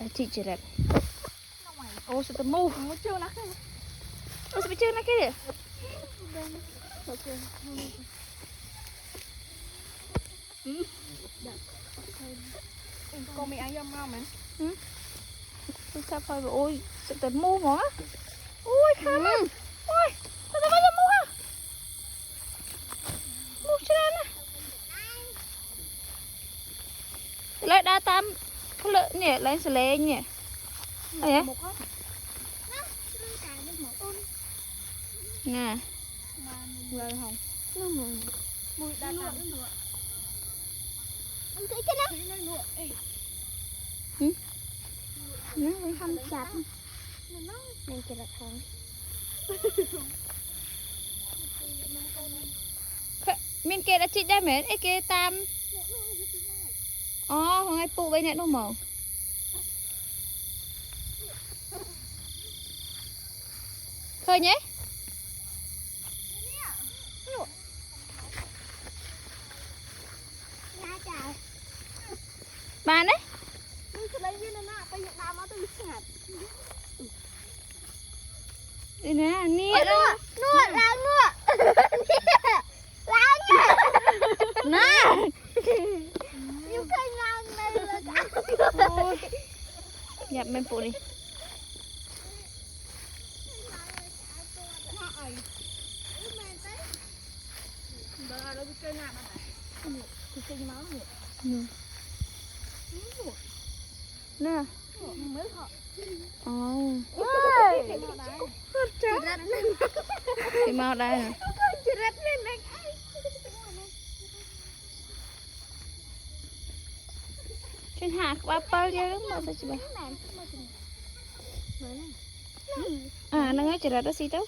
chị chỉ đẹp ô sao tao mu chưa nát cái ô sao chưa nát cái gì con mày ăn dâm ngon mày sao phải ôi sao tao mu mà ôi khám á ôi sao tao mu ha mu chưa nè lại đa tam có lợi nhỉ lấy sờ lê nhỉ ấy nè rồi không mùi đa tam cái nó nó không chặt mình chỉ là thằng miền kia đã chị đem hết ấy kia tam hôm nay phụ bên này đâu mà khơi nhé bạn đấy đây nè nè nuốt lá nuốt lá nha nè những cây ngang này là nhập bên phụ đi nè thì mau đây nè trên hạt của apple chứ đúng không sao chị bà nó nghe chỉ là đó xí đâu